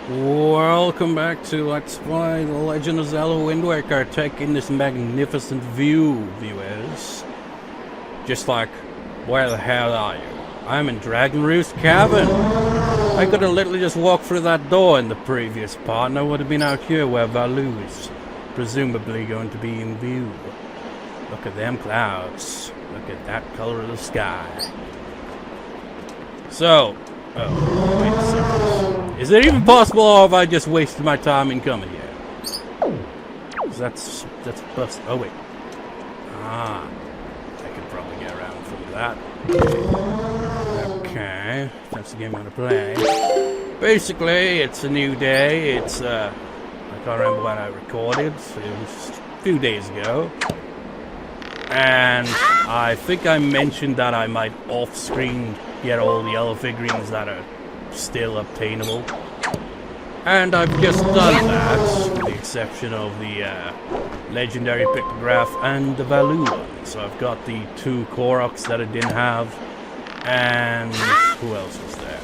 Welcome back to Let's Play The Legend of Zelda Wind Waker, taking this magnificent view, viewers. Just like, where the hell are you? I'm in Dragon Roost Cavern! I could have literally just walked through that door in the previous part, and I would have been out here where Valoo is presumably going to be in view. Look at them clouds. Look at that color of the sky. So, oh, wait a second. Is it even possible, or have I just wasted my time in coming here? That's bust. Oh wait. Ah, I could probably get around from that. Okay, that's the game I'm gonna play. Basically, it's a new day. It's I can't remember when I recorded. It was a few days ago. And I think I mentioned that I might off-screen get all the other figurines that are still obtainable. And I've just done that, with the exception of the legendary pictograph and the Valoo one. So I've got the two Koroks that I didn't have. And who else was there?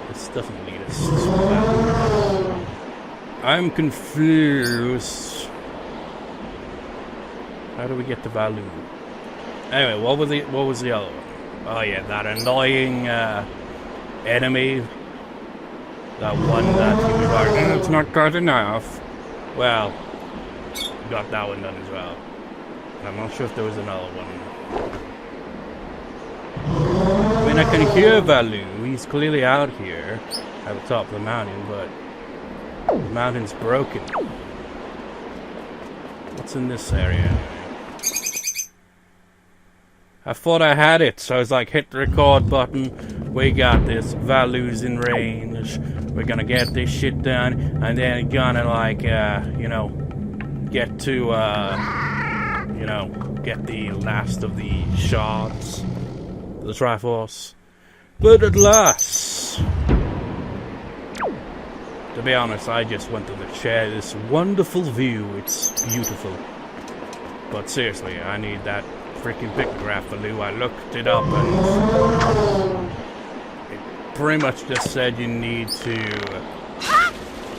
This doesn't lead us to Valoo. I'm confused. How do we get to Valoo? Anyway, what was the other one? Oh yeah, that annoying enemy. That one that he was like, it's not good enough. Well, we got that one done as well. I'm not sure if there was another one. I mean, I can hear Valoo. He's clearly out here at the top of the mountain, but the mountain's broken. What's in this area? I thought I had it, so I was like, hit the record button. We got this. Valoo's in range. We're gonna get this shit done, and then gonna like, you know, get to, you know, get the last of the shards, the Triforce. But at last, to be honest, I just wanted to share this wonderful view. It's beautiful. But seriously, I need that freaking pictograph, Valoo. I looked it up and it pretty much just said you need to,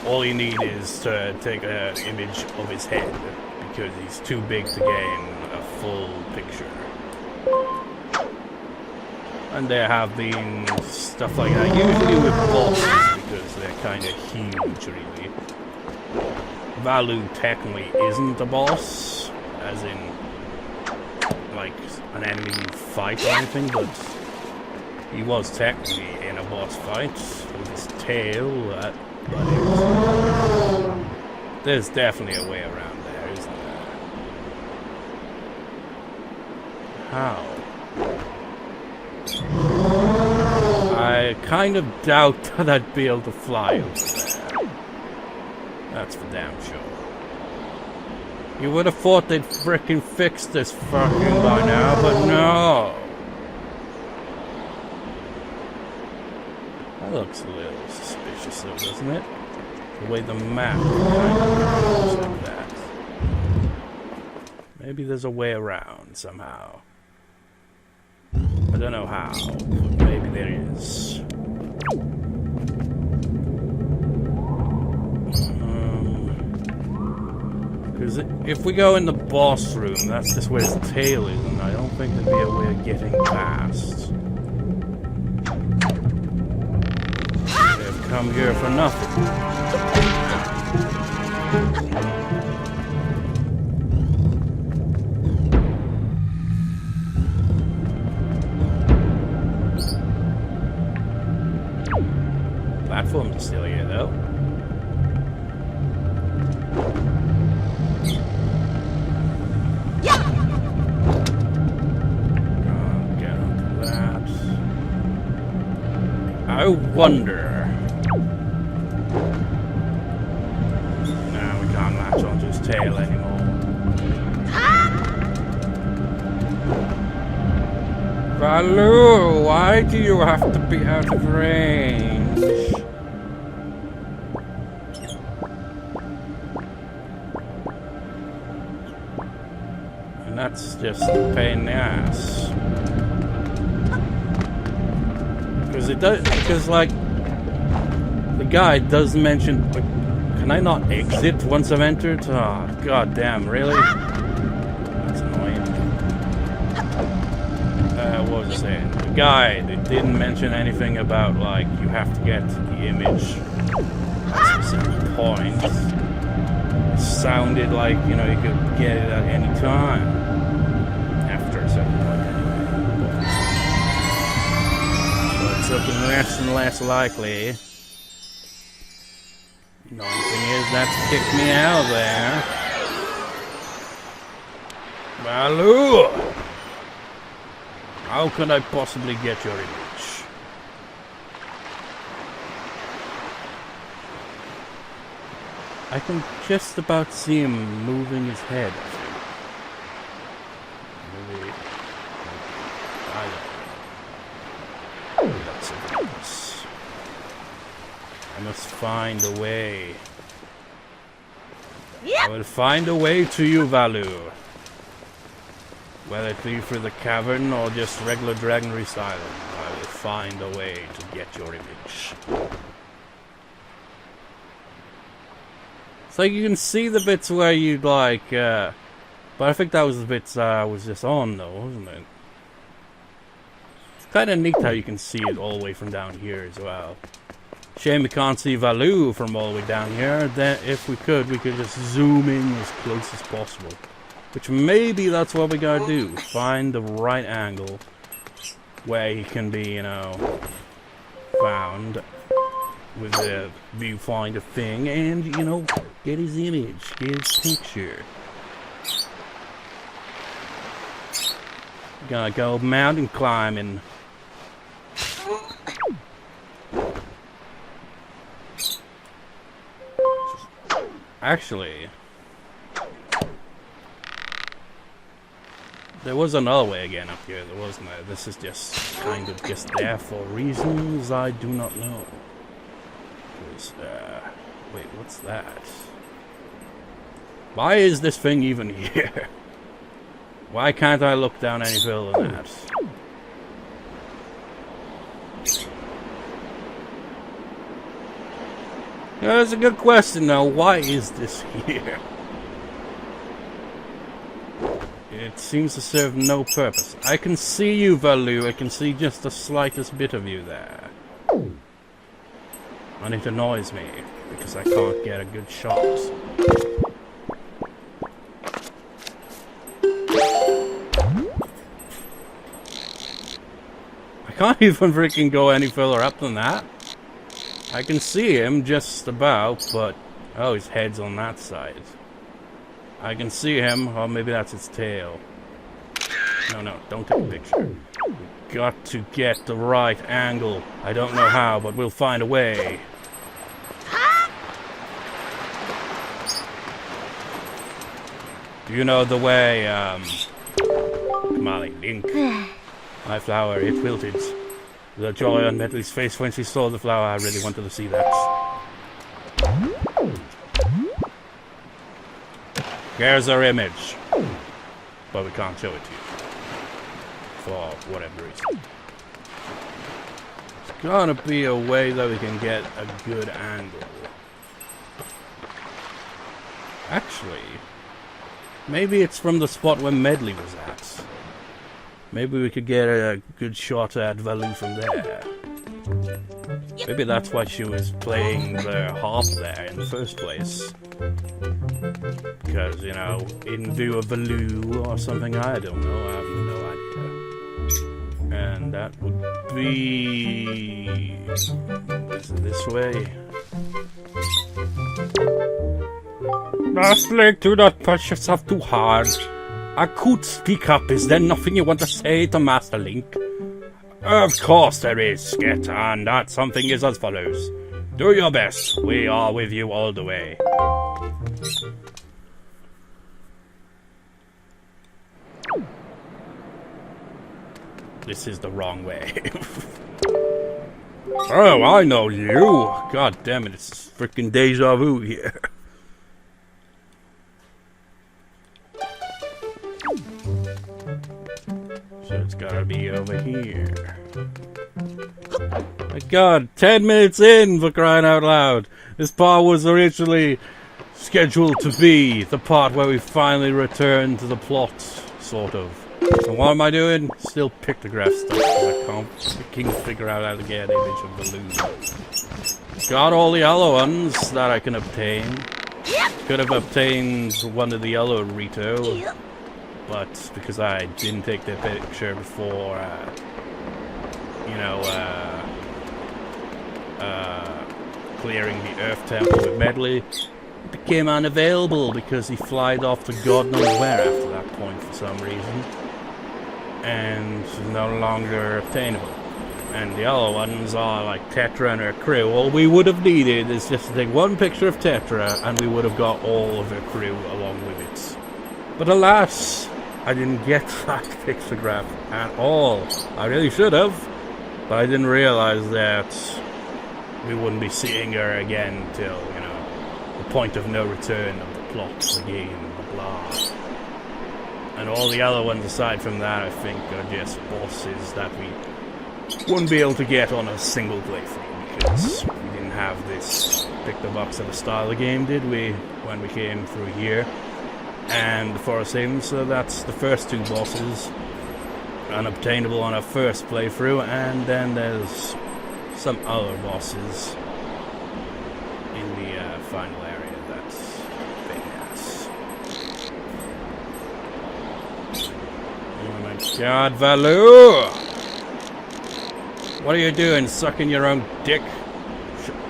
all you need is to take an image of his head because he's too big to gain a full picture. And there have been stuff like that, usually with bosses because they're kind of huge, really. Valoo technically isn't a boss, as in like an enemy fight or anything, but he was technically in a boss fight with his tail. But there's definitely a way around there, isn't there? How? I kind of doubt that I'd be able to fly over there. That's for damn sure. You would have thought they'd frickin' fix this fucking by now, but no. That looks a little suspicious though, doesn't it? The way the map kind of goes like that. Maybe there's a way around somehow. I don't know how, but maybe there is. Because if we go in the boss room, that's just where his tail is, and I don't think there'd be a way of getting past. They've come here for nothing. Platforms are still here, though. I wonder. No, we can't latch onto his tail anymore. Valoo, why do you have to be out of range? And that's just a pain in the ass. Because like the guide does mention... Can I not exit once I've entered? Oh, god damn, really? That's annoying. What was I saying? The guide, it didn't mention anything about, like, you have to get the image at a specific point. It sounded like, you know, you could get it at any time. After a certain point, anyway. So it's looking less and less likely. The only thing is, that's kicked me out of there. Valoo! How could I possibly get your image? I can just about see him moving his head. Maybe... I don't know. That's something else. I must find a way. I will find a way to you, Valoo. Whether it be through the cavern or just regular Dragon Asylum, I will find a way to get your image. So you can see the bits where you'd like, but I think that was the bits I was just on though, wasn't it? It's kind of neat how you can see it all the way from down here as well. Shame we can't see Valoo from all the way down here. Then, if we could just zoom in as close as possible. Which maybe that's what we gotta do. Find the right angle where he can be, you know, found with the viewfinder thing and, you know, get his image, get his picture. Gotta go mountain climbing. Actually, there was another way again up here, there wasn't there? This is just kind of just there for reasons I do not know. Because, wait, what's that? Why is this thing even here? Why can't I look down any further than that? Yeah, that's a good question now. Why is this here? It seems to serve no purpose. I can see you, Valoo. I can see just the slightest bit of you there. And it annoys me, because I can't get a good shot. I can't even freaking go any further up than that. I can see him just about, but... Oh, his head's on that side. I can see him, or maybe that's his tail. No, don't take a picture. We've got to get the right angle. I don't know how, but we'll find a way. Do you know the way, Come on, Link. My flower, it wilted. The joy on Medley's face when she saw the flower, I really wanted to see that. Here's our image. But we can't show it to you. For whatever reason. There's gotta be a way that we can get a good angle. Actually, maybe it's from the spot where Medley was at. Maybe we could get a good shot at Valoo from there. Maybe that's why she was playing the harp there in the first place. Because, you know, in view of Valoo or something, I don't know, I have no idea. And that would be... Is it this way? Master Link, do not push yourself too hard. I could speak up. Is there nothing you want to say to Master Link? Of course there is, Skit, and that something is as follows. Do your best. We are with you all the way. This is the wrong way. Oh, I know you. God damn it, it's freaking deja vu here. So it's gotta be over here. My God, 10 minutes in, for crying out loud. This part was originally scheduled to be the part where we finally return to the plot, sort of. So what am I doing? Still pictograph stuff, because I can't fucking figure out how to get an image of Valoo. Got all the other ones that I can obtain. Could have obtained one of the other Rito, but because I didn't take the picture before, clearing the Earth Temple with Medley, it became unavailable because he flied off to God knows where after that point for some reason, and no longer obtainable. And the other ones are like Tetra and her crew. All we would have needed is just to take one picture of Tetra, and we would have got all of her crew along with it. But alas, I didn't get that pictograph at all. I really should have, but I didn't realize that we wouldn't be seeing her again till, the point of no return of the plot of the game, blah. And all the other ones aside from that, I think, are just bosses that we wouldn't be able to get on a single playthrough, because we didn't have this picto box of the style of the game, did we, when we came through here. And the Forest Haven, so that's the first two bosses, unobtainable on our first playthrough, and then there's some other bosses in the final area. That's famous. Oh my God, Valoo! What are you doing, sucking your own dick?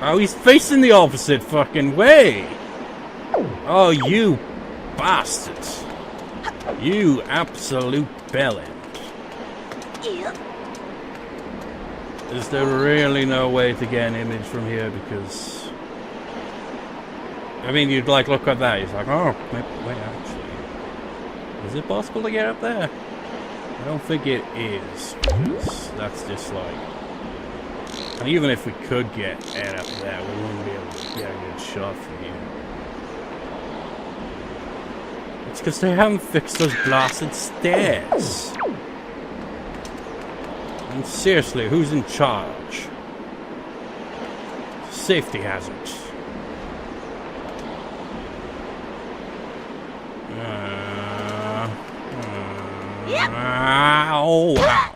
Oh, he's facing the opposite fucking way! Oh, you bastards! You absolute bellend. Is there really no way to get an image from here? Because I mean, you'd like look at that. He's like, oh, wait, actually, is it possible to get up there? I don't think it is, because that's just like. And even if we could get Ed up there, we wouldn't be able to get a good shot from here. It's because they haven't fixed those blasted stairs. And seriously, who's in charge? Safety hazard. Ow, wow.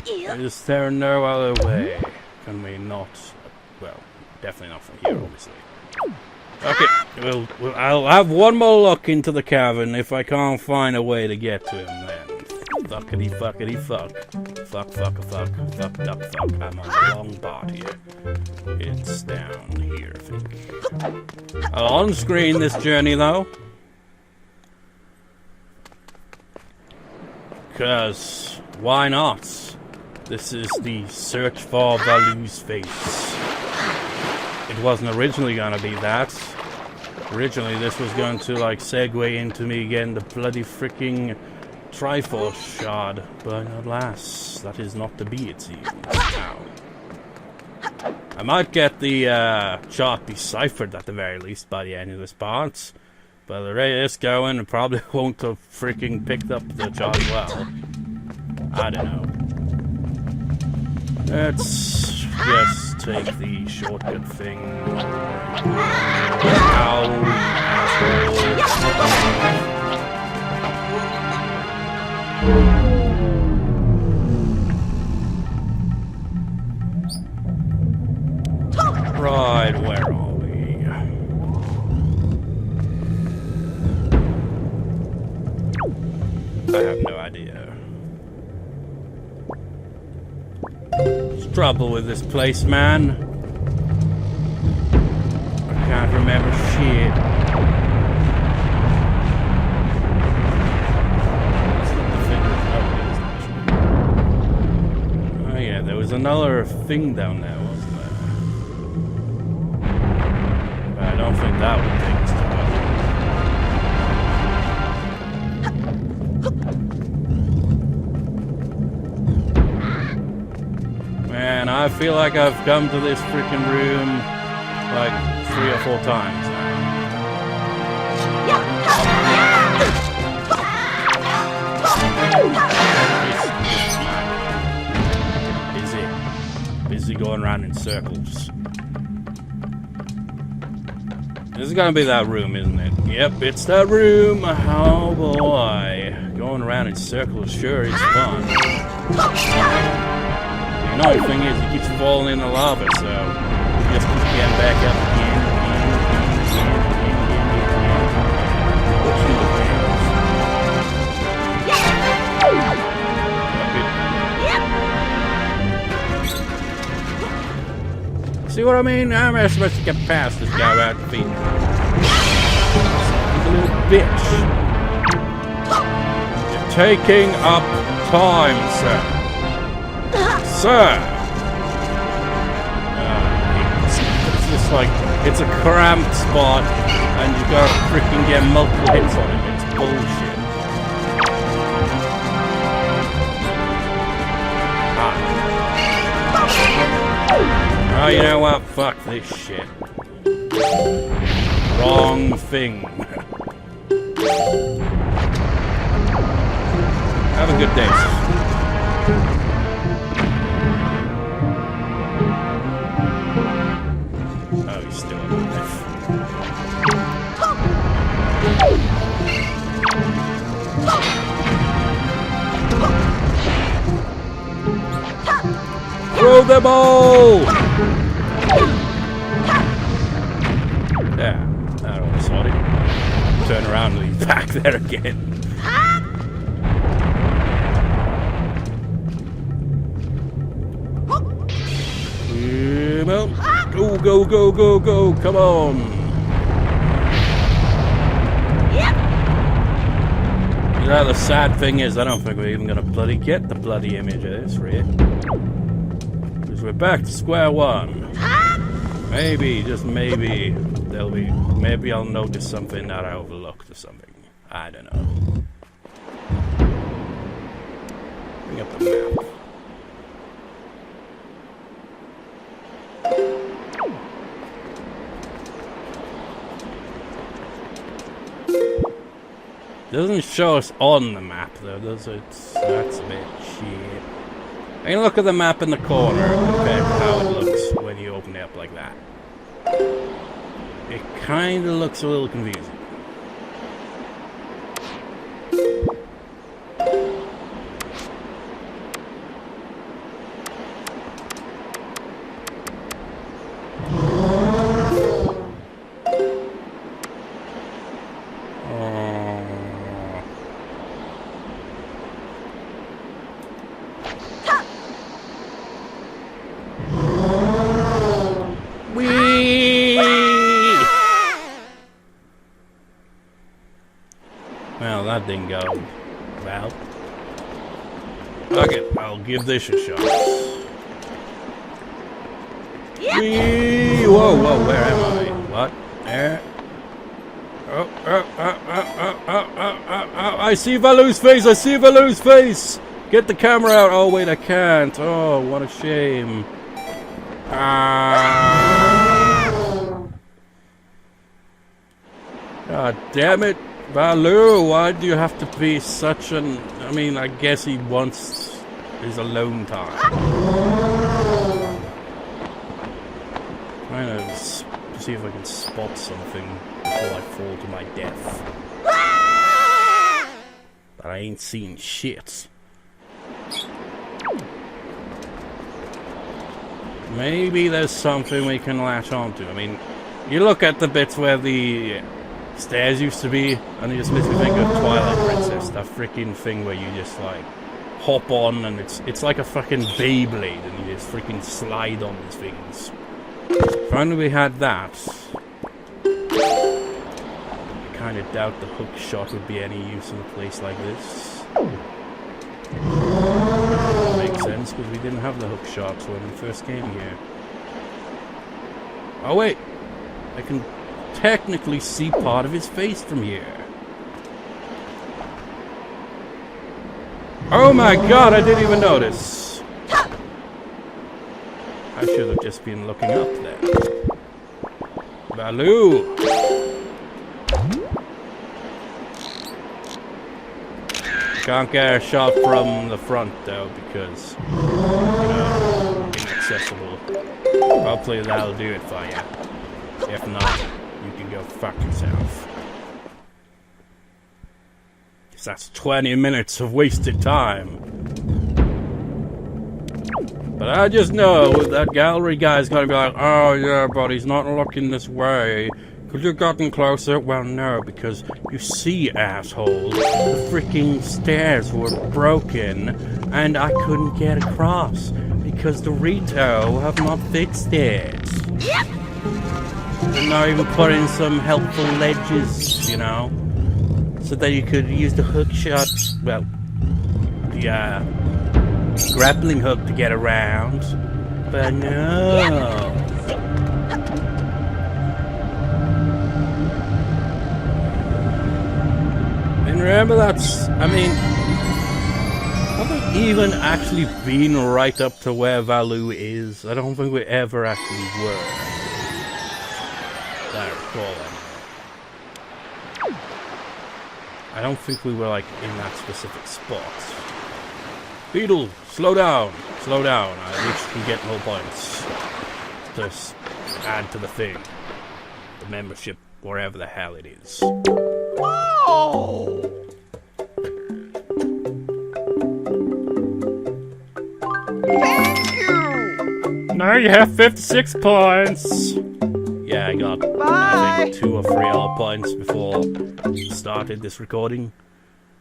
Is there no other way? Can we not? Well, definitely not from here, obviously. Okay, I'll have one more look into the cavern. If I can't find a way to get to him, then fuckity fuckity fuck. Fuck, fuck, fuck, fuck, duck, fuck. I'm on the wrong part here. It's down here, I think. I'll on-screen this journey, though. Because, why not? This is the search for Valoo's face. It wasn't originally gonna be that. Originally, this was going to, like, segue into me getting the bloody freaking Triforce shard. But alas, that is not to be, it seems. Now, I might get the chart deciphered at the very least by the end of this part. But the rate it's going, it probably won't have freaking picked up the chart well. I don't know. Let's just take the shortcut thing. Ow. Right, where are we? I have no idea. There's trouble with this place, man. I can't remember shit. Oh yeah, there was another thing down there, wasn't there? But I don't think that would take us to Man, I feel like I've come to this freaking room like 3 or 4 times now. obviously going around in circles. This is gonna be that room, isn't it? Yep, it's that room. Oh boy. Going around in circles sure is fun. The annoying thing is he keeps falling in the lava, so he just keeps getting back up again. See what I mean? How am I supposed to get past this guy without defeating him? Little bitch. You're taking up time, sir. Sir! It's just like, it's a cramped spot, and you gotta freaking get multiple hits on it. It's bullshit. Oh, you know what? Fuck this shit. Wrong thing. Have a good day. Oh, he's still alive. Throw them all! Yeah, I don't saw it. Turn around and he's back there again. Well, go, go, go, go, go, come on. You know, the sad thing is, I don't think we're even gonna bloody get the bloody image of this, right? Because we're back to square one. Maybe, just maybe, there'll be, maybe I'll notice something that I overlooked or something. I don't know. Bring up the map. Doesn't show us on the map though, does it? That's a bit shit. I mean, look at the map in the corner compared to how it looks when you open it up like that. It kind of looks a little confusing. Well, that didn't go well. Okay, I'll give this a shot. Whee! Whoa, whoa, where am I? What? There? Oh, I see Valoo's face! I see Valoo's face! Get the camera out! Oh, wait, I can't. Oh, what a shame. God damn it. Valoo, why do you have to be such an... I mean, I guess he wants his alone time. Trying to see if I can spot something before I fall to my death. But I ain't seen shit. Maybe there's something we can latch onto. I mean, you look at the bits where the stairs used to be, and it just makes me think of Twilight Princess, that freaking thing where you just like hop on and it's like a fucking Beyblade and you just freaking slide on these things. If only we had that. I kind of doubt the hook shot would be any use in a place like this. Makes sense because we didn't have the hook shots when we first came here. Oh wait, I can technically see part of his face from here. Oh my god, I didn't even notice. I should have just been looking up there. Valoo! Can't get a shot from the front though because, you know, in that accessible. Hopefully that'll do it for you. If not, you can go fuck yourself. Because that's 20 minutes of wasted time. But I just know that gallery guy's gonna be like, oh yeah, but he's not looking this way. Could you have gotten closer? Well, no, because you see, asshole, the freaking stairs were broken, and I couldn't get across, because the Rito have not fixed it. Yep. They're not even put in some helpful ledges, you know, so that you could use the hook shot, well, the, grappling hook to get around, but no. And remember that's, I mean, I haven't even actually been right up to where Valoo is. I don't think we ever actually were. That I recall. I don't think we were like in that specific spot. Beetle, slow down. Slow down. At least you can get more points. Just add to the thing. The membership, wherever the hell it is. Whoa! Thank you! Now you have 56 points. Yeah, I got, I think, 2 or 3 other points before we started this recording.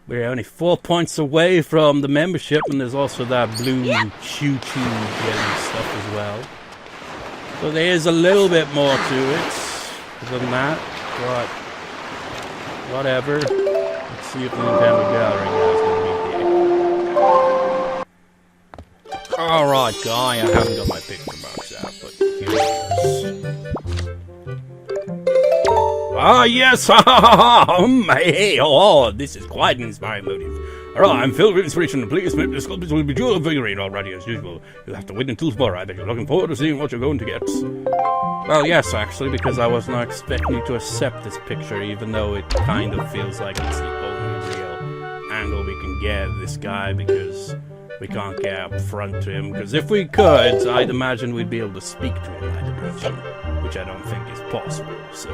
We're only 4 points away from the membership, and there's also that blue choo-choo jelly stuff as well. So there is a little bit more to it than that, but whatever. Let's see if the Nintendo Gallery guy's gonna be here. Alright, guy, I haven't got my pictograph out, but here it is. Ah, yes! Ha ha ha ha! Hey, oh, this is quite an inspiring motive. Alright, I'm filled with inspiration. Please, the sculptures will be jewel figurine already as usual. You'll have to wait until tomorrow. I bet you're looking forward to seeing what you're going to get. Well, yes, actually, because I was not expecting you to accept this picture, even though it kind of feels like it's the only real angle we can get of this guy, because we can't get up front to him. Because if we could, I'd imagine we'd be able to speak to him, I'd imagine, which I don't think is possible, so...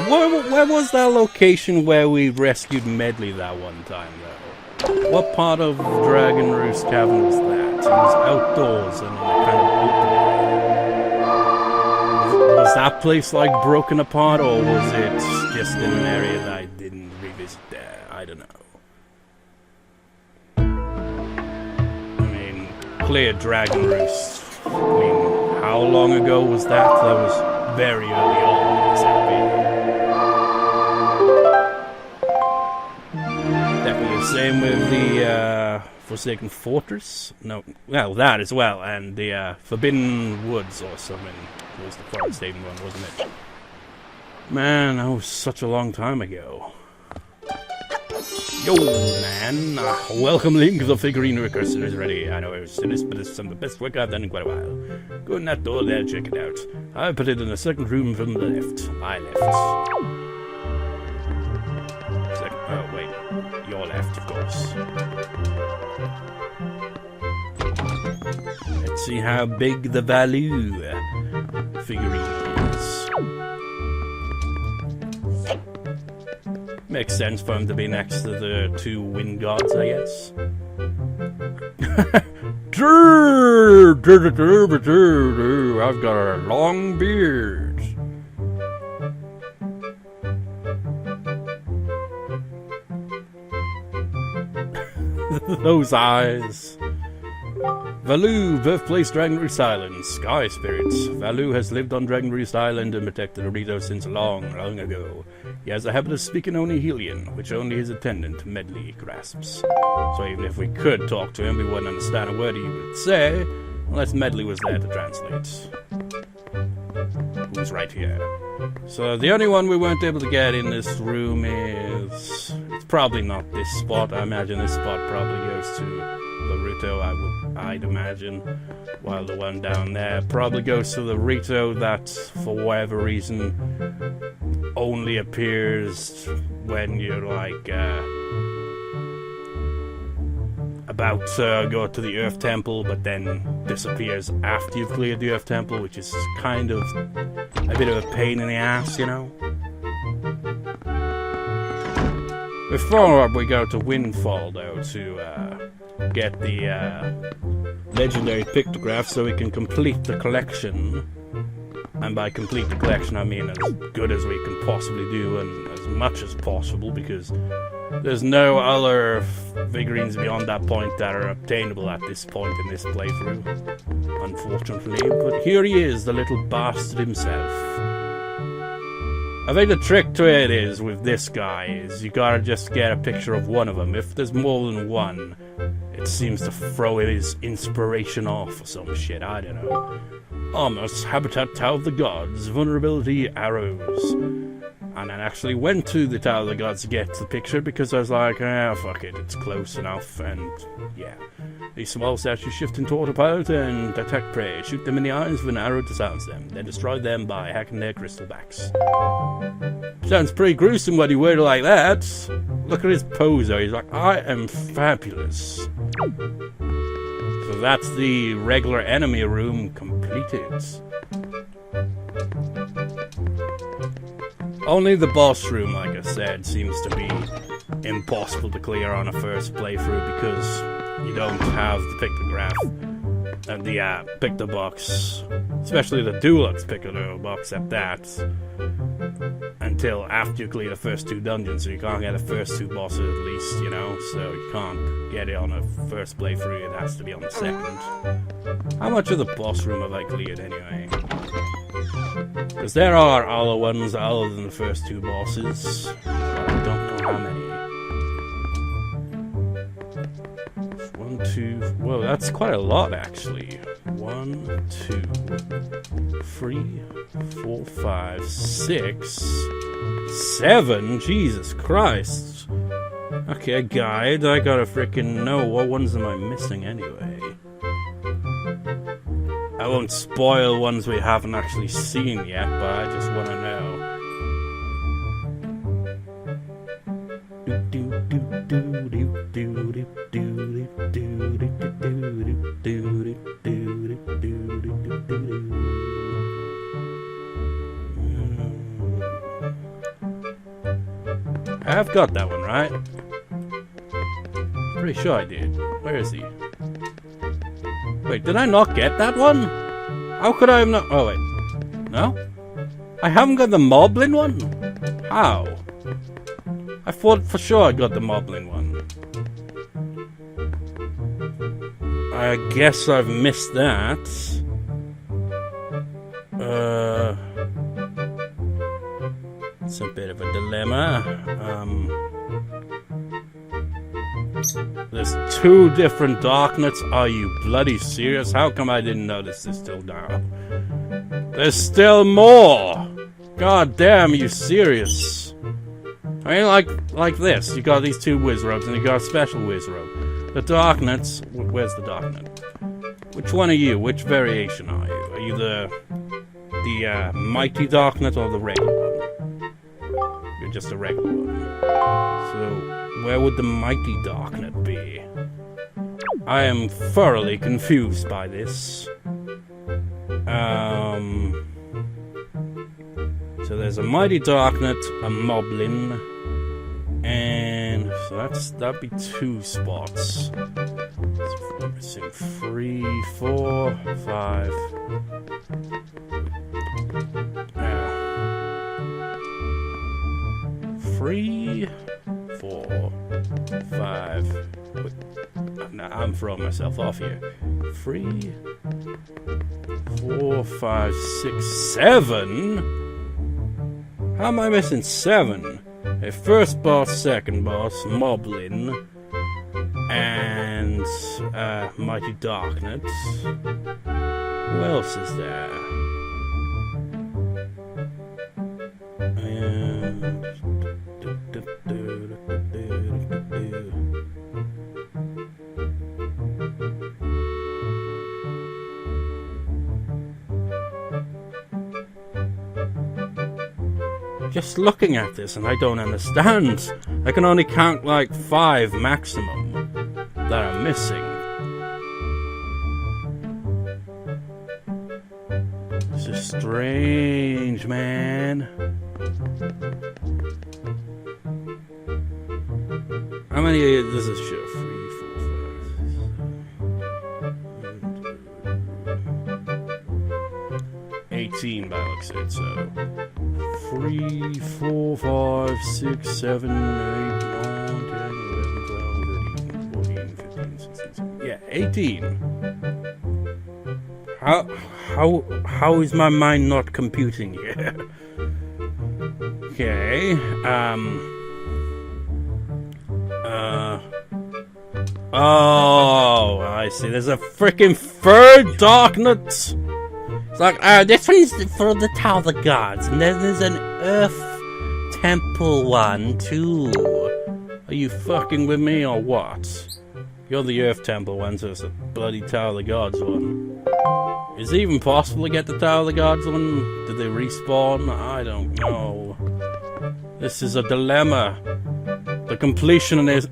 Where was that location where we rescued Medley that one time, though? What part of Dragon Roost Cavern was that? It was outdoors and in a kind of open area. Was that place, like, broken apart, or was it just in an area that I didn't revisit there? I don't know. I mean, clear Dragon Roost. I mean, how long ago was that? That was very early on, exactly. Definitely the same with the Forsaken Fortress. No, well, that as well, and the Forbidden Woods or something. It was the Forest Haven one, wasn't it? Man, that was such a long time ago. Yo, man. Welcome, Link. The figurine recursion is ready. I know it's finished, but it's some of the best work I've done in quite a while. Go in that door there, check it out. I put it in the second room from the left. My left. Oh, wait. Your left, of course. Let's see how big the Valoo figurine is. Makes sense for him to be next to the 2 wind gods, I guess. I've got a long beard. Those eyes. Valoo, birthplace Dragon Roost Island, Sky Spirits. Valoo has lived on Dragon Roost Island and protected Dorito since long, long ago. He has a habit of speaking only Hylian, which only his attendant, Medley, grasps. So even if we could talk to him, we wouldn't understand a word he would say, unless Medley was there to translate. Who's right here. So the only one we weren't able to get in this room is... It's probably not this spot. I imagine this spot probably goes to Laruto, I'd imagine. While the one down there probably goes to the Rito that, for whatever reason, only appears when you're like a about to go to the Earth Temple, but then disappears after you've cleared the Earth Temple, which is kind of a bit of a pain in the ass, you know? Before we go to Windfall, though, to get the legendary pictograph so we can complete the collection. And by complete the collection, I mean as good as we can possibly do and as much as possible, because there's no other figurines beyond that point that are obtainable at this point in this playthrough, unfortunately. But here he is, the little bastard himself. I think the trick to it is, with this guy, is you gotta just get a picture of one of them. If there's more than one, it seems to throw his inspiration off or some shit, I don't know. Armor's Habitat Tower of the Gods, vulnerability arrows. And I actually went to the Tower of the Gods to get the picture because I was like, fuck it, it's close enough, and yeah. These small statues shift into autopilot and attack prey. Shoot them in the eyes with an arrow to silence them, then destroy them by hacking their crystal backs. Sounds pretty gruesome when you word it like that. Look at his pose though, he's like, I am fabulous. So that's the regular enemy room completed. Only the boss room, like I said, seems to be impossible to clear on a first playthrough because you don't have the pictograph and the picto box, especially the deluxe picto box at that, until after you clear the first two dungeons, so you can't get the first two bosses at least, you know, so you can't get it on a first playthrough, it has to be on the second. How much of the boss room have I cleared anyway? Because there are other ones other than the first two bosses, but I don't know how many. 1, 2, whoa, that's quite a lot actually. 1, 2, 3, 4, 5, 6, 7, Jesus Christ. Okay, guide, I gotta frickin' know what ones am I missing anyway. I won't spoil ones we haven't actually seen yet, but I just wanna know. I've got that one, right? Pretty sure I did. Where is he? Wait, did I not get that one? How could I have not... Oh, wait. No? I haven't got the Moblin one? How? I thought for sure I got the Moblin one. I guess I've missed that. It's a bit of a dilemma. There's 2 different darknuts. Are you bloody serious? How come I didn't notice this till now? There's still more! God damn, are you serious? I mean, like this. You got these 2 whiz robes, and you got a special whiz robe. The darknuts. Where's the darknut? Which one are you? Which variation are you? Are you the mighty darknut or the regular one? You're just a regular one. So, where would the mighty darknut be? I am thoroughly confused by this. So there's a mighty darknut, a moblin, and so that'd be 2 spots. So 3, 4, 5. 3, 4, 5. Nah, I'm throwing myself off here. 3, 4, 5, 6, 7. How am I missing 7? A first boss, second boss, Moblin, and Mighty Darknut. Who else is there? Just looking at this and I don't understand. I can only count like 5 maximum. that I'm missing. This is strange, man. How many does this show? 18 by looks of it, so 3, 4, 5, 6, 7, 8, 9, 10, 11, 12, 13, 14, 15, 16, 17. Yeah, 18. How is my mind not computing here? Okay, oh, I see. There's a freaking third darknut. It's like, this one's for the Tower of the Gods, and then there's an Earth Temple one too. Are you fucking with me or what? You're the Earth Temple one, so it's the bloody Tower of the Gods one. Is it even possible to get the Tower of the Gods one? Did they respawn? I don't know. This is a dilemma. The completionist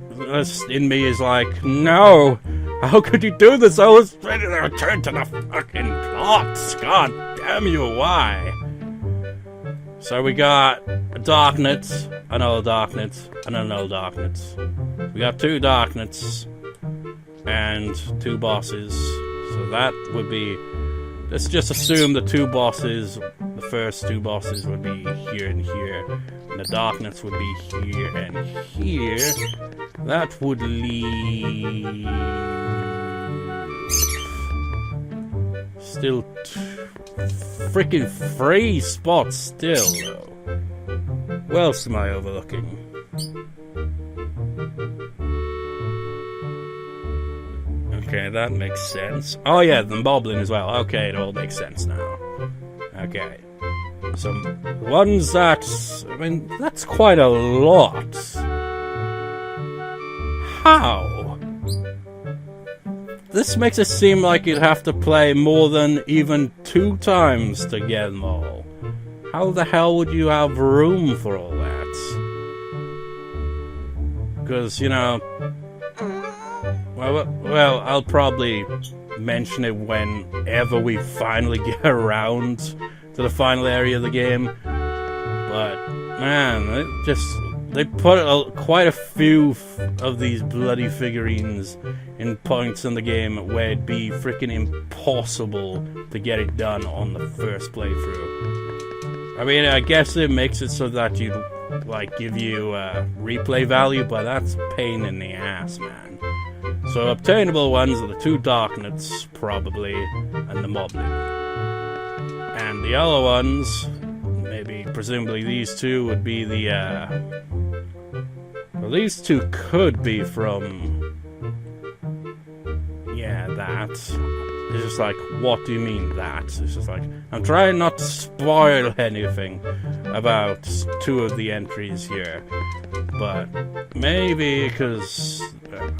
in me is like, no! How could you do this? I was ready to return to the fucking plots. God damn you, why? So we got a darknut, another darknut, and another darknut. We got 2 darknuts and 2 bosses. So that would be... Let's just assume the 2 bosses, the first 2 bosses would be here and here. And the darknuts would be here and here. That would leave... Still freaking 3 spots still, though. What else am I overlooking? Okay, that makes sense. Oh yeah, the moblin as well. Okay, it all makes sense now. Okay. Some ones that... I mean, that's quite a lot. How? This makes it seem like you'd have to play more than even 2 times to get them all. How the hell would you have room for all that? Because, you know... Well, I'll probably mention it whenever we finally get around to the final area of the game. But, man, they put quite a few of these bloody figurines in points in the game where it'd be freaking impossible to get it done on the first playthrough. I mean, I guess it makes it so that you'd, like, give you replay value, but that's a pain in the ass, man. So obtainable ones are the 2 darknuts, probably, and the moblin. And the other ones, maybe, presumably these 2 would be the, well, these 2 could be from... Yeah, that. It's just like, what do you mean that? It's just like, I'm trying not to spoil anything about 2 of the entries here. But maybe because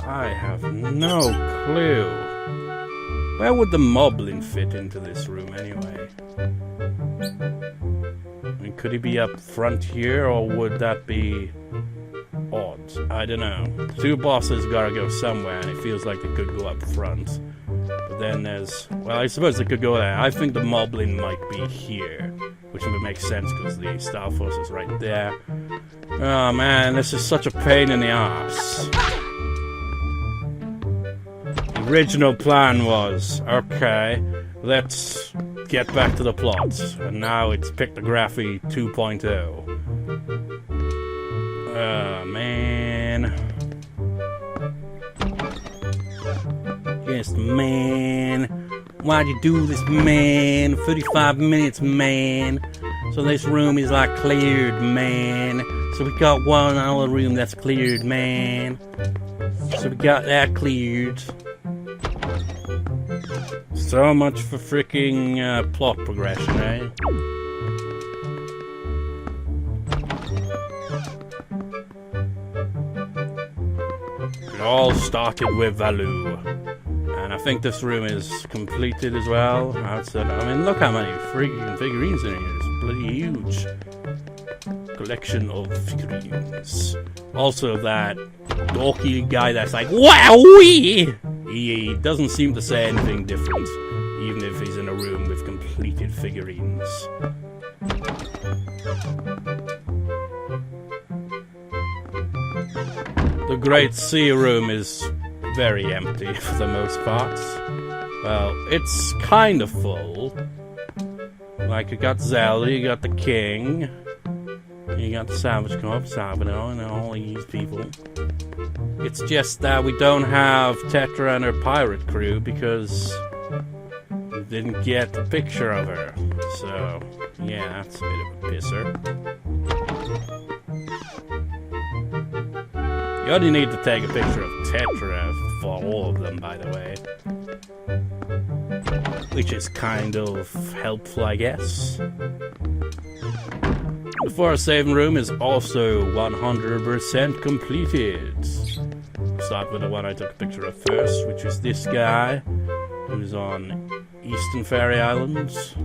I have no clue. Where would the moblin fit into this room anyway? I mean, could he be up front here, or would that be odd? I don't know. 2 bosses gotta go somewhere, and it feels like they could go up front. But then there's... Well, I suppose they could go there. I think the moblin might be here, which would make sense because the Star Force is right there. Oh man, this is such a pain in the ass. The original plan was, okay, let's get back to the plot. And now it's Pictography 2.0. Oh man. Yes, man. Why'd you do this, man? 35 minutes, man. So this room is like cleared, man. So we got one other room that's cleared, man. So we got that cleared. So much for freaking plot progression, eh? It all started with Valoo. And I think this room is completed as well. Outside, I mean, look how many freaking figurines in here. It's bloody huge. collection of figurines. Also, that dorky guy that's like, "Wowee!" He doesn't seem to say anything different, even if he's in a room with completed figurines. The Great Sea Room is very empty for the most part. Well, it's kind of full. Like, you got Zelda, you got the King, you got the Savage Corp, Sabino, and all these people. It's just that we don't have Tetra and her pirate crew because we didn't get a picture of her. So, yeah, that's a bit of a pisser. You only need to take a picture of Tetra for all of them, by the way. Which is kind of helpful, I guess. The forest haven room is also 100% completed. Start with the one I took a picture of first, which is this guy, who's on Eastern Fairy Islands.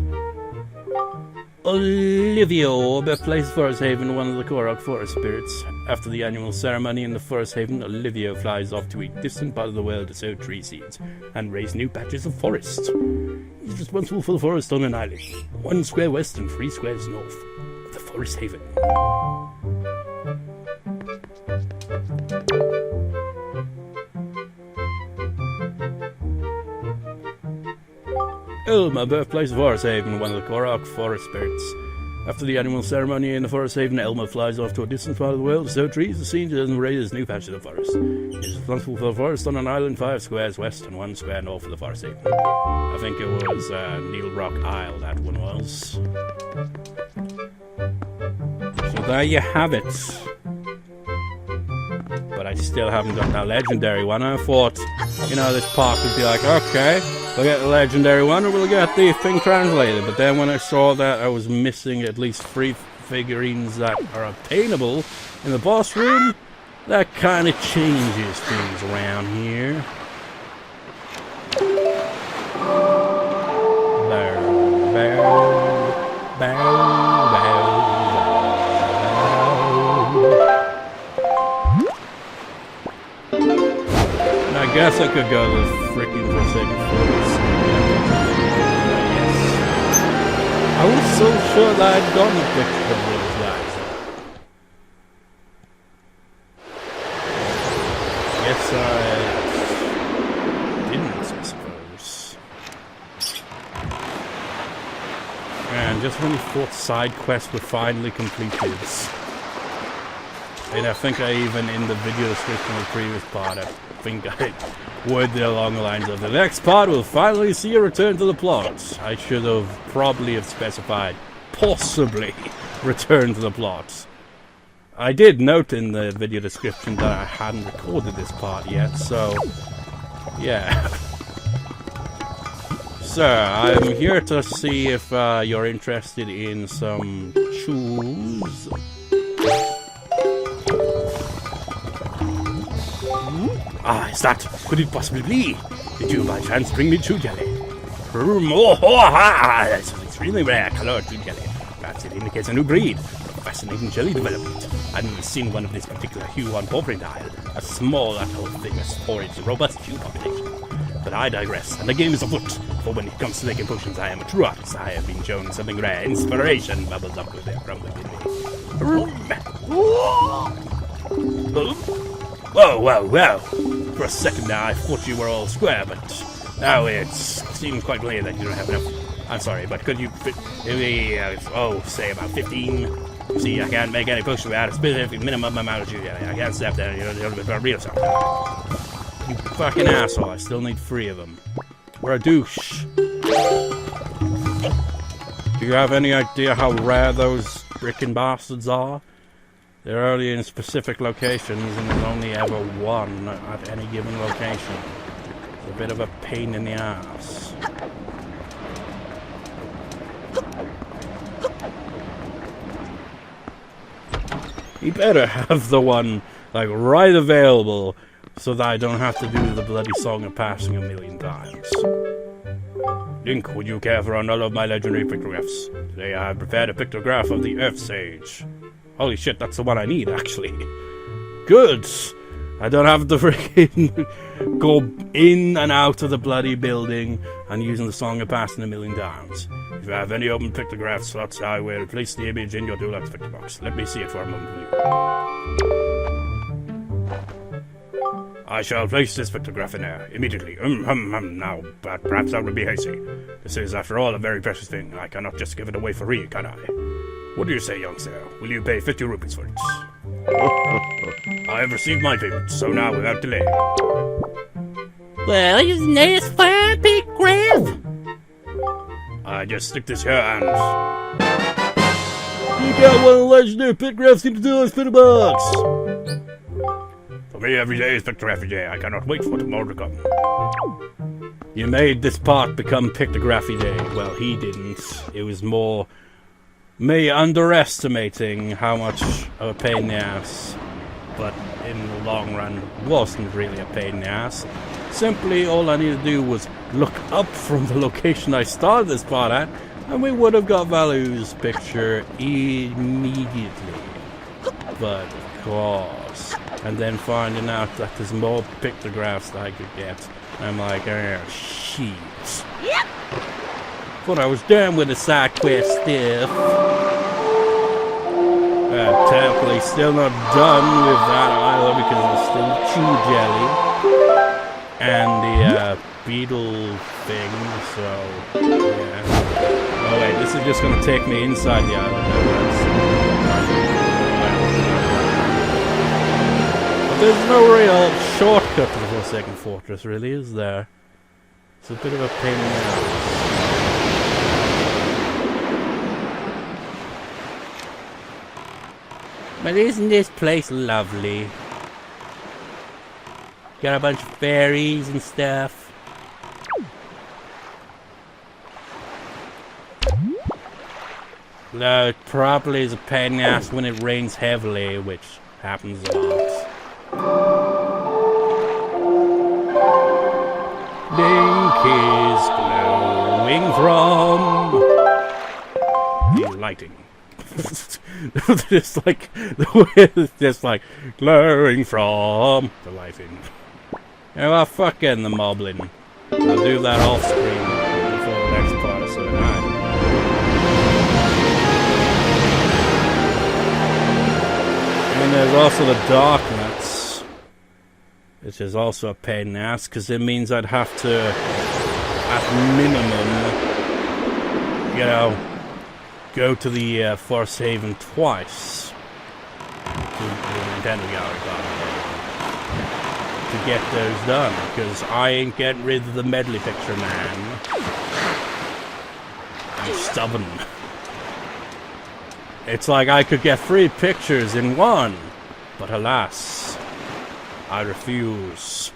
Olivio, birthplace Forest Haven, one of the Korok forest spirits. After the annual ceremony in the Forest Haven, Olivio flies off to a distant part of the world to sow tree seeds and raise new patches of forest. He's responsible for the forest on an island, 1 square west and 3 squares north of the Forest Haven. Elma, birthplace of Forest Haven, one of the Korok forest spirits. After the annual ceremony in the Forest Haven, Elma flies off to a distant part of the world to sow trees, the seeds, and raise new patches of forest. He is responsible for the forest on an island 5 squares west and 1 square north of the Forest Haven. I think it was Needle Rock Isle, that one was. So there you have it. But I still haven't got that legendary one. I thought, you know, this park would be like, okay, we'll get the legendary one or we'll get the thing translated. But then when I saw that I was missing at least 3 figurines that are obtainable in the boss room, that kind of changes things around here. Bow, bow, bow, bow. I guess I could go to the freaking Forsaken Forest. Yes. I was so sure that I'd gotten a picture of those guys. Guess I didn't, I suppose. And just when you thought side quests were finally completed. And I think I even, in the video description of the previous part, I think I worded it along the lines of, the next part will finally see a return to the plot. I should have probably have specified, possibly, return to the plot. I did note in the video description that I hadn't recorded this part yet, so, yeah. So, I'm here to see if you're interested in some tunes. Ah, is that? Could it possibly be? Did you by chance bring me chew jelly? That's an extremely rare colored chew jelly. Perhaps it indicates a new breed. A fascinating jelly development. I've never seen one of this particular hue on Porphyry Isle. A small atoll famous for its robust chew population. But I digress, and the game is afoot. For when it comes to making potions, I am a true artist. I have been shown something rare. Inspiration bubbles up with it from within me. Whoa. For a second now, I thought you were all square, but now it seems quite clear that you don't have enough. I'm sorry, but could you fit maybe, say about 15? See, I can't make any potion without a specific minimum amount of juice. I can't step there, real something. You fucking asshole, I still need 3 of them. We're a douche. Do you have any idea how rare those frickin' bastards are? They're only in specific locations, and there's only ever one at any given location. It's a bit of a pain in the ass. You better have the one, like, right available, so that I don't have to do the bloody Song of Passing a million times. Link, would you care for another of my legendary pictographs? Today I have prepared a pictograph of the Earth Sage. Holy shit, that's the one I need, actually. Good! I don't have to freaking go in and out of the bloody building and using the song of passing 1,000,000 times. If you have any open pictograph slots, I will place the image in your Deluxe picture box. Let me see it for a moment. I shall place this pictograph in there immediately. Now, but perhaps I will be hasty. This is, after all, a very precious thing. I cannot just give it away for free, can I? What do you say, young sir? Will you pay 50 rupees for it? I have received my payment, so now, without delay. Well, isn't this fine, pictograph? I just stick this here and... You got one of the legendary pictographs in the Deluxe picture box! For me, every day is pictography day. I cannot wait for tomorrow to come. You made this part become pictography day. Well, he didn't. It was more me underestimating how much of a pain in the ass. But in the long run, it wasn't really a pain in the ass. Simply, all I needed to do was look up from the location I started this part at, and we would have got Valoo's picture immediately. But, of course. And then finding out that there's more pictographs that I could get. I'm like, oh, shit. Yep. But I was done with the side quest stuff. Technically still not done with that either because it's still chew jelly. And the beetle thing, so yeah. Oh wait, this is just gonna take me inside the island. But there's no real shortcut to the Forsaken Fortress, really, is there? It's a bit of a pain in the ass. But isn't this place lovely? Got a bunch of fairies and stuff. No, it probably is a pain in the ass when it rains heavily, which happens a lot. Link is glowing from the lighting. Just like the way it's just like glowing from the lighting. You know what, fucking the moblin. I'll do that off screen before the next part of 7-9. And there's also the darknuts, which is also a pain in the ass because it means I'd have to, at minimum, you know, go to the Forest Haven twice to the Nintendo Gallery to get those done, because I ain't getting rid of the medley picture, man. I'm stubborn. It's like I could get 3 pictures in one, but alas, I refuse.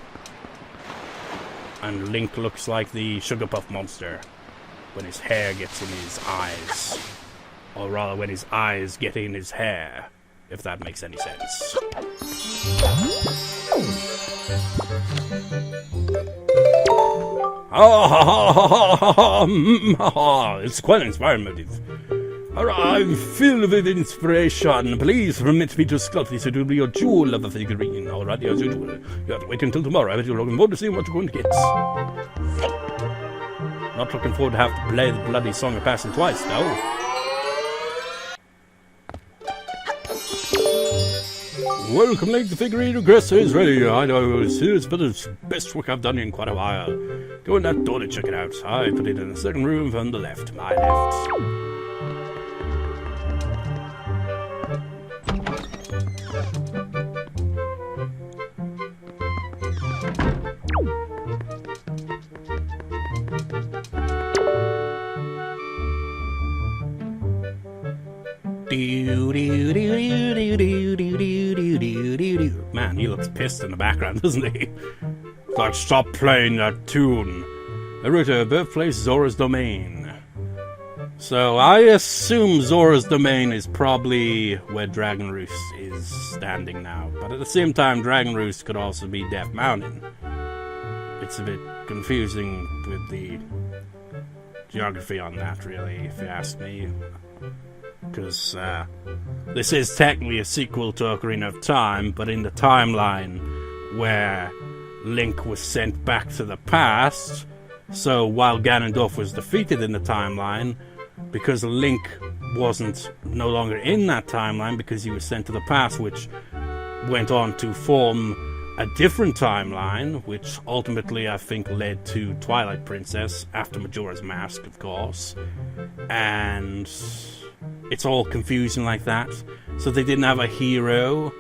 And Link looks like the Sugar Puff monster when his hair gets in his eyes. Or rather, when his eyes get in his hair, if that makes any sense. It's quite an inspiring motive. I'm filled with inspiration. Please permit me to sculpt this. It will be your jewel of a figurine. Alright, as usual. You have to wait until tomorrow. I bet you're looking forward to seeing what you're going to get. Not looking forward to have to play the bloody Song of Passing twice, though. Welcome, Link. The figurine aggressor is ready. I know it's serious, but it's the best work I've done in quite a while. Go in that door to check it out. I put it in the second room from the left. My left. Man, he looks pissed in the background, doesn't he? It's like, stop playing that tune. Naruto, birthplace Zoras Domain. So I assume Zoras Domain is probably where Dragon Roost is standing now. But at the same time, Dragon Roost could also be Death Mountain. It's a bit confusing with the geography on that, really, if you ask me. because this is technically a sequel to Ocarina of Time, but in the timeline where Link was sent back to the past. So while Ganondorf was defeated in the timeline, because Link wasn't no longer in that timeline because he was sent to the past, which went on to form a different timeline, which ultimately I think led to Twilight Princess after Majora's Mask, of course. And it's all confusing like that. So they didn't have a hero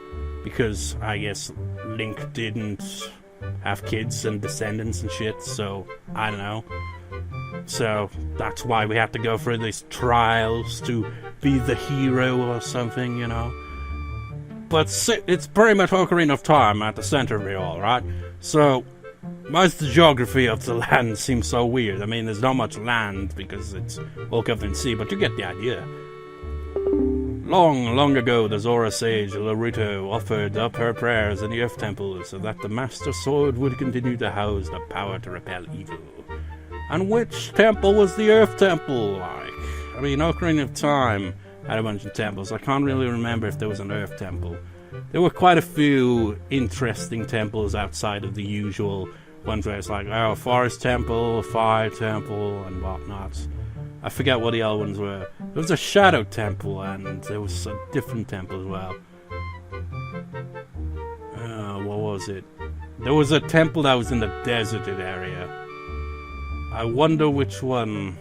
because I guess Link didn't have kids and descendants and shit, so I don't know. So that's why we have to go through these trials to be the hero or something, you know. But it's pretty much Ocarina of Time at the center of it all, right? So most of the geography of the land seems so weird. I mean, there's not much land because it's all covered in sea, but you get the idea. Long, long ago, the Zora sage Laruto offered up her prayers in the Earth Temple so that the Master Sword would continue to house the power to repel evil. And which temple was the Earth Temple like? I mean, Ocarina of Time had a bunch of temples. I can't really remember if there was an Earth Temple. There were quite a few interesting temples outside of the usual ones where it's like, oh, Forest Temple, Fire Temple, and whatnot. I forget what the other ones were. There was a Shadow Temple, and there was a different temple as well. What was it? There was a temple that was in the deserted area. I wonder which one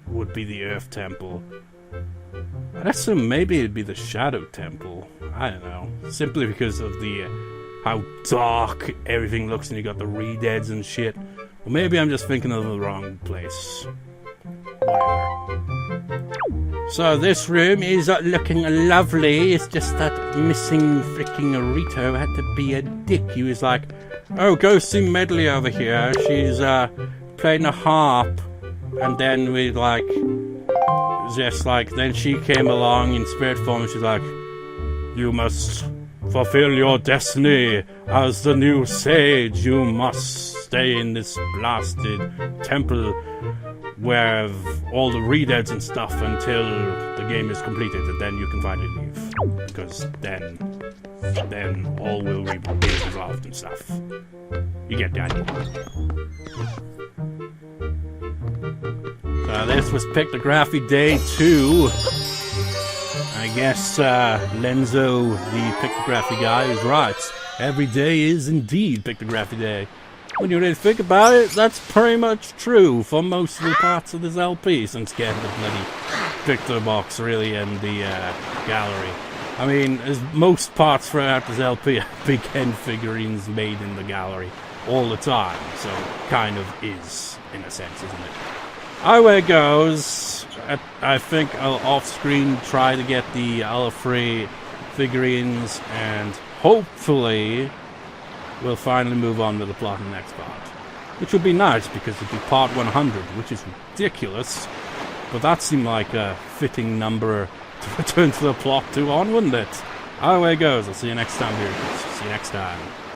would be the Earth Temple. I'd assume maybe it'd be the Shadow Temple. I don't know. Simply because of the how dark everything looks, and you got the redeads and shit. Or maybe I'm just thinking of the wrong place. Whatever. So this room is looking lovely. It's just that missing freaking Rito had to be a dick. He was like, oh, go see Medley over here. She's playing a harp. And then we like, just like, then she came along in spirit form. And she's like, you must fulfill your destiny as the new sage. You must stay in this blasted temple where all the redeads and stuff until the game is completed, and then you can finally leave, because then all will be resolved and stuff. You get the idea. So this was Pictography Day 2. I guess Lenzo, the Pictography guy, is right. Every day is indeed Pictography Day. When you really think about it, that's pretty much true for most of the parts of this LP, since getting the bloody picture box really in the gallery. I mean, as most parts throughout this LP are big end figurines made in the gallery all the time, so kind of is, in a sense, isn't it? Either it goes, I think I'll off-screen try to get the free figurines, and hopefully we'll finally move on to the plot in the next part. Which would be nice, because it'd be part 100, which is ridiculous. But that seemed like a fitting number to return to the plot to on, wouldn't it? Either way it goes. I'll see you next time, viewers. See you next time.